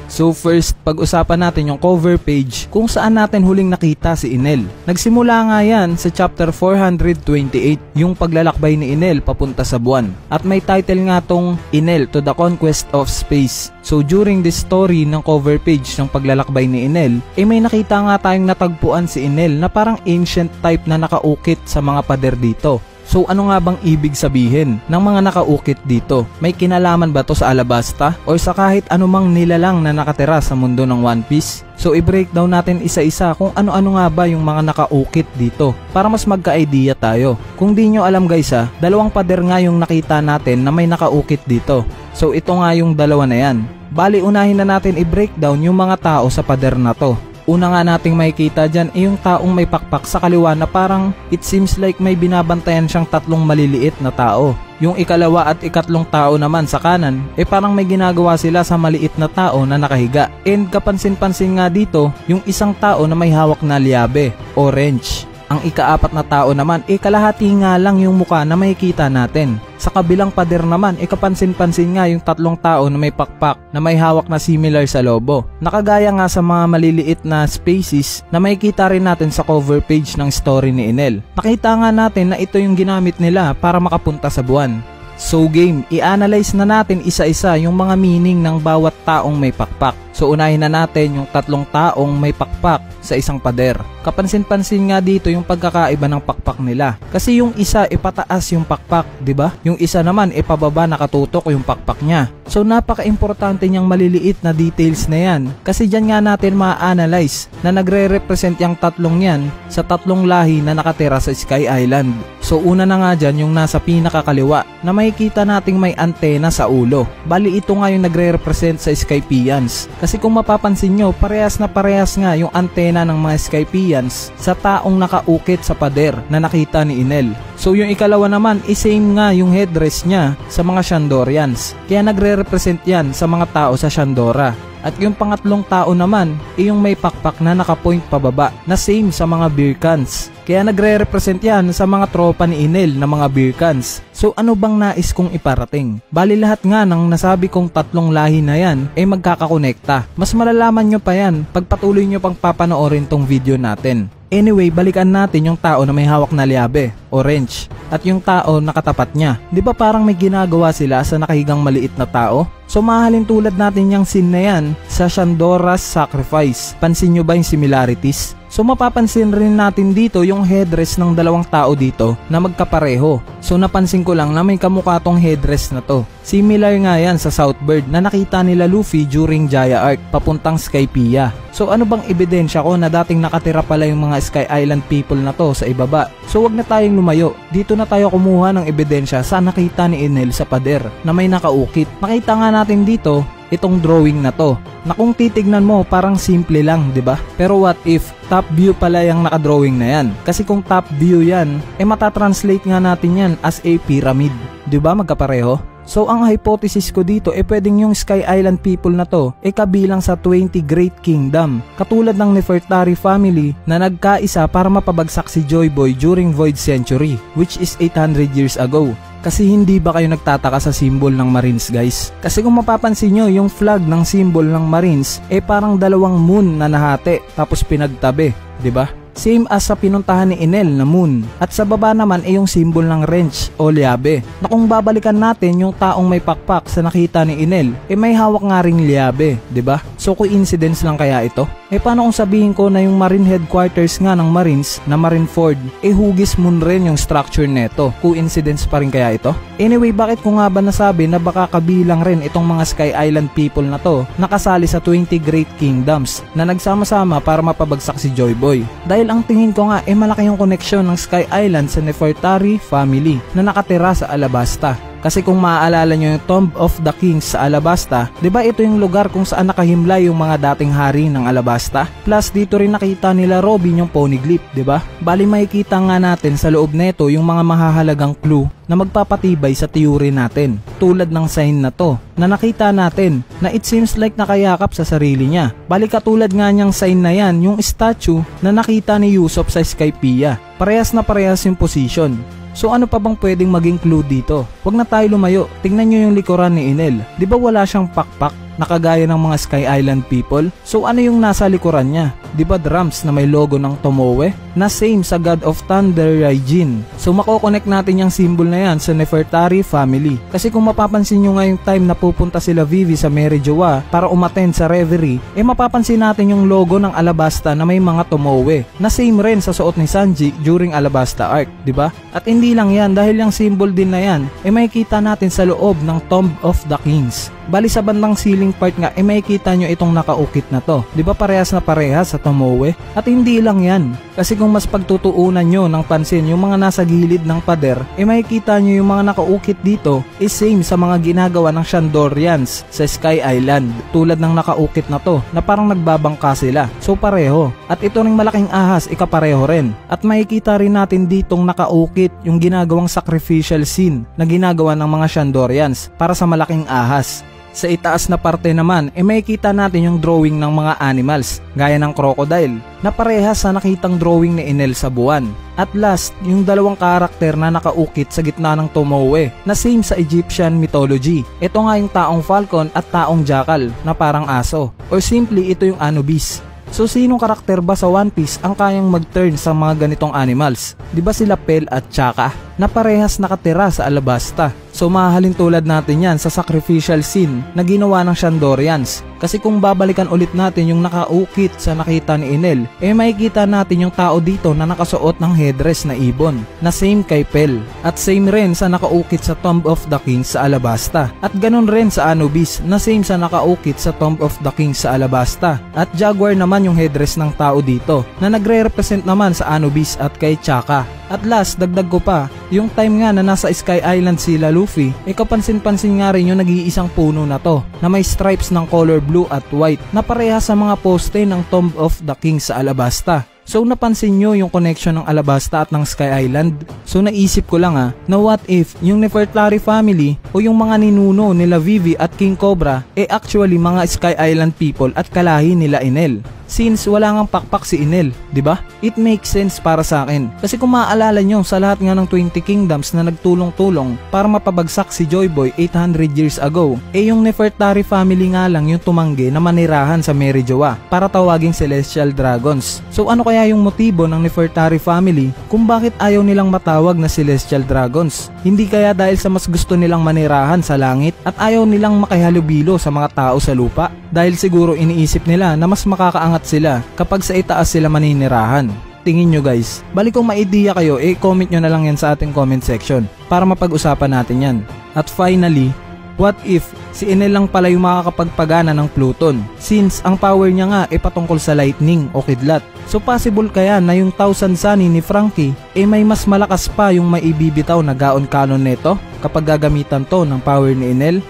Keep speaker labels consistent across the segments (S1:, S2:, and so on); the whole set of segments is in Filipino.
S1: So first, pag-usapan natin yung cover page kung saan natin huling nakita si Enel. Nagsimula nga yan sa chapter 428, yung paglalakbay ni Enel papunta sa buwan. At may title nga tong Enel to the Conquest of Space. So during this story ng cover page ng paglalakbay ni Enel, may nakita nga tayong natagpuan si Enel na parang ancient type na nakaukit sa mga pader dito. So ano nga bang ibig sabihin ng mga nakaukit dito? May kinalaman ba to sa Alabasta o sa kahit anumang nilalang na nakatira sa mundo ng One Piece? So i-breakdown natin isa-isa kung ano-ano nga ba yung mga nakaukit dito para mas magka-idea tayo. Kung di nyo alam guys dalawang pader nga yung nakita natin na may nakaukit dito. So ito nga yung dalawa na yan. Bali unahin na natin i-breakdown yung mga tao sa pader na to. Una nga nating makikita dyan yung taong may pakpak sa kaliwa na parang it seems like may binabantayan siyang tatlong maliliit na tao. Yung ikalawa at ikatlong tao naman sa kanan parang may ginagawa sila sa maliit na tao na nakahiga. And kapansin-pansin nga dito yung isang tao na may hawak na liabe, orange. Ang ikaapat na tao naman kalahati nga lang yung muka na makikita natin. Sa kabilang pader naman kapansin-pansin nga yung tatlong tao na may pakpak na may hawak na similar sa lobo. Nakagaya nga sa mga maliliit na species na makikita rin natin sa cover page ng story ni Enel. Nakita nga natin na ito yung ginamit nila para makapunta sa buwan. So game, i-analyze na natin isa-isa yung mga meaning ng bawat taong may pakpak. So unahin na natin yung tatlong taong may pakpak sa isang pader. Kapansin-pansin nga dito yung pagkakaiba ng pakpak nila. Kasi yung isa pataas yung pakpak, 'di ba? Yung isa naman pababa nakatutok yung pakpak niya. So napaka-importante niyang maliliit na details na yan. Kasi diyan nga natin ma-analyze na nagre-represent yung tatlong yan sa tatlong lahi na nakatira sa Sky Island. So una na nga dyan yung nasa pinakakaliwa na makikita nating may antena sa ulo. Bali ito nga yung nagre-represent sa Skypians. Kasi kung mapapansin nyo, parehas na parehas nga yung antena ng mga Skypians sa taong nakaukit sa pader na nakita ni Enel. So yung ikalawa naman, same nga yung headdress niya sa mga Shandorians. Kaya nagre-represent yan sa mga tao sa Shandora. At yung pangatlong tao naman, yung may pakpak na nakapoint pababa na same sa mga Beercans. Kaya nagre-represent yan sa mga tropa ni Enel na mga Beercans. So ano bang nais kong iparating? Bali lahat nga ng nasabi kong tatlong lahi na yan magkakakonekta. Mas malalaman nyo pa yan pag patuloy nyo pang papanoorin tong video natin. Anyway, balikan natin yung tao na may hawak na liabe, orange, at yung tao na katapat niya. Di ba parang may ginagawa sila sa nakahigang maliit na tao? So mahalin tulad natin yung scene na yan sa Shandora's Sacrifice. Pansin nyo ba yung similarities? So mapapansin rin natin dito yung headdress ng dalawang tao dito na magkapareho. So napansin ko lang na may kamukha tong headdress na to. Similar nga yan sa Southbird na nakita nila Luffy during Jaya Arc papuntang Skypiea. So ano bang ebidensya ko na dating nakatira pala yung mga Sky Island people na to sa ibaba? So wag na tayong lumayo. Dito na tayo kumuha ng ebidensya sa nakita ni Enel sa pader na may nakaukit. Nakita nga natin dito itong drawing na to na kung titignan mo parang simple lang, 'di ba? Pero what if top view pala yung nakadrawing na yan? Kasi kung top view yan, matatranslate nga natin yan as a pyramid, 'di ba? Magkapareho. So ang hypothesis ko dito pwedeng yung Sky Island people na to kabilang sa 20 Great Kingdom, katulad ng Nefertari family na nagkaisa para mapabagsak si Joy Boy during Void Century, which is 800 years ago. Kasi hindi ba kayo nagtataka sa symbol ng Marines guys? Kasi kung mapapansin nyo, yung flag ng symbol ng Marines parang dalawang moon na nahati tapos pinagtabi, 'di ba? Same as sa pinuntahan ni Enel na moon. At sa baba naman yung symbol ng wrench o liabe. Na kung babalikan natin yung taong may pakpak sa nakita ni Enel, may hawak nga ring liabe, 'di ba? So coincidence lang kaya ito? Paano kung sabihin ko na yung Marine Headquarters nga ng Marines na Marineford, hugis moon rin yung structure neto? Coincidence pa rin kaya ito? Anyway, bakit ko nga ba nasabi na baka kabilang rin itong mga Sky Island people na to nakasali sa 20 Great Kingdoms na nagsama-sama para mapabagsak si Joy Boy? Dahil ang tingin ko nga malaki yung koneksyon ng Sky Island sa Nefertari family na nakatira sa Alabasta. Kasi kung maaalala nyo yung Tomb of the Kings sa Alabasta, 'di ba ito yung lugar kung saan nakahimlay yung mga dating hari ng Alabasta? Plus dito rin nakita nila Robin yung poneglyph, 'di ba? Bali makikita nga natin sa loob neto yung mga mahahalagang clue na magpapatibay sa theory natin. Tulad ng sign na to, na nakita natin na it seems like nakayakap sa sarili niya. Bali katulad nga niyang sign na yan, yung statue na nakita ni Usopp sa Skypiea. Parehas na parehas yung position. So ano pa bang pwedeng maging clue dito? Huwag na tayo lumayo, tingnan nyo yung likuran ni Enel. Di ba wala siyang pakpak? na kagaya ng mga Sky Island people. So ano yung nasa likuran niya? Diba drums na may logo ng Tomoe na same sa God of Thunder Raijin? So makokonect natin yung symbol na yan sa Nefertari family. Kasi kung mapapansin nyo ngayong time na pupunta sila Vivi sa Mary Joa para umattend sa reverie, mapapansin natin yung logo ng Alabasta na may mga Tomoe na same rin sa suot ni Sanji during Alabasta arc, diba? At hindi lang yan, dahil yung symbol din na yan makikita natin sa loob ng Tomb of the Kings. Bali sa bandang ceiling part nga makikita nyo itong nakaukit na to. Diba parehas na parehas sa Tomoe? At hindi lang yan, kasi kung mas pagtutuunan nyo ng pansin yung mga nasa gilid ng pader, makikita nyo yung mga nakaukit dito is same sa mga ginagawa ng Shandorians sa Sky Island. Tulad ng nakaukit na to na parang nagbabangka sila. So pareho. At ito ring malaking ahas ikapareho rin. At makikita rin natin ditong nakaukit yung ginagawang sacrificial scene na ginagawa ng mga Shandorians para sa malaking ahas. Sa itaas na parte naman, makikita natin yung drawing ng mga animals, gaya ng crocodile, na parehas sa nakitang drawing ni Enel sa buwan. At last, yung dalawang karakter na nakaukit sa gitna ng Tomoe, na same sa Egyptian mythology. Ito nga yung taong falcon at taong jackal, na parang aso. Or simply, ito yung Anubis. So sinong karakter ba sa One Piece ang kayang mag-turn sa mga ganitong animals? Diba sila Pel at Chaka na parehas nakatira sa Alabasta? So mahalin tulad natin yan sa sacrificial scene na ginawa ng Shandorians. Kasi kung babalikan ulit natin yung nakaukit sa nakita ni Enel, makikita natin yung tao dito na nakasuot ng headdress na ibon na same kay Pel. At same rin sa nakaukit sa Tomb of the Kings sa Alabasta. At ganun rin sa Anubis na same sa nakaukit sa Tomb of the Kings sa Alabasta. At Jaguar naman yung headdress ng tao dito na nagre-represent naman sa Anubis at kay Chaka. At last, dagdag ko pa, yung time nga na nasa Sky Island sila Luffy, kapansin-pansin nga rin yung nag-iisang puno na to na may stripes ng color blue at white na pareha sa mga poste ng Tomb of the Kings sa Alabasta. So napansin nyo yung connection ng Alabasta at ng Sky Island? So naisip ko lang na what if yung Nefertari family o yung mga ninuno nila Vivi at King Cobra actually mga Sky Island people at kalahi nila Enel. Since wala ngang pakpak si Enel, di ba? It makes sense para sa akin. Kasi kung maaalala nyo sa lahat nga ng 20 kingdoms na nagtulong-tulong para mapabagsak si Joy Boy 800 years ago, yung Nefertari family nga lang yung tumanggi na manirahan sa Mary Joa para tawaging Celestial Dragons. So ano kaya yung motibo ng Nefertari family kung bakit ayaw nilang matawag na Celestial Dragons? Hindi kaya dahil sa mas gusto nilang manirahan sa langit at ayaw nilang makihalubilo sa mga tao sa lupa? Dahil siguro iniisip nila na mas makakaangat sila kapag sa itaas sila maninirahan. Tingin nyo guys, balik kung ma-idea kayo, comment nyo na lang yan sa ating comment section para mapag-usapan natin yan. At finally, what if si Enel lang pala yung makakapagpagana ng Pluton since ang power niya nga patungkol sa lightning o kidlat? So possible kaya na yung Thousand Sunny ni Franky may mas malakas pa yung maibibitaw na gaon canon neto kapag gagamitan to ng power ni Enel?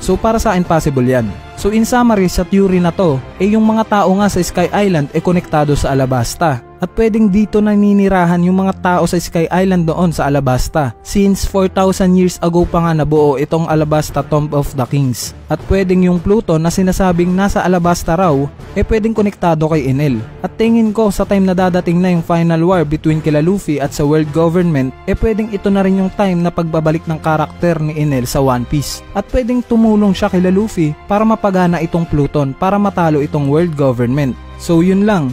S1: So para sa akin possible yan. So in summary sa theory na to, yung mga tao nga sa Sky Island konektado sa Alabasta. At pwedeng dito naninirahan yung mga tao sa Sky Island doon sa Alabasta since 4,000 years ago pa nga nabuo itong Alabasta Tomb of the Kings. At pwedeng yung Pluton na sinasabing nasa Alabasta raw pwedeng konektado kay Enel. At tingin ko sa time na dadating na yung final war between kila Luffy at sa world government pwedeng ito na rin yung time na pagbabalik ng karakter ni Enel sa One Piece. At pwedeng tumulong siya kila Luffy para mapagana itong Pluton para matalo itong world government. So yun lang,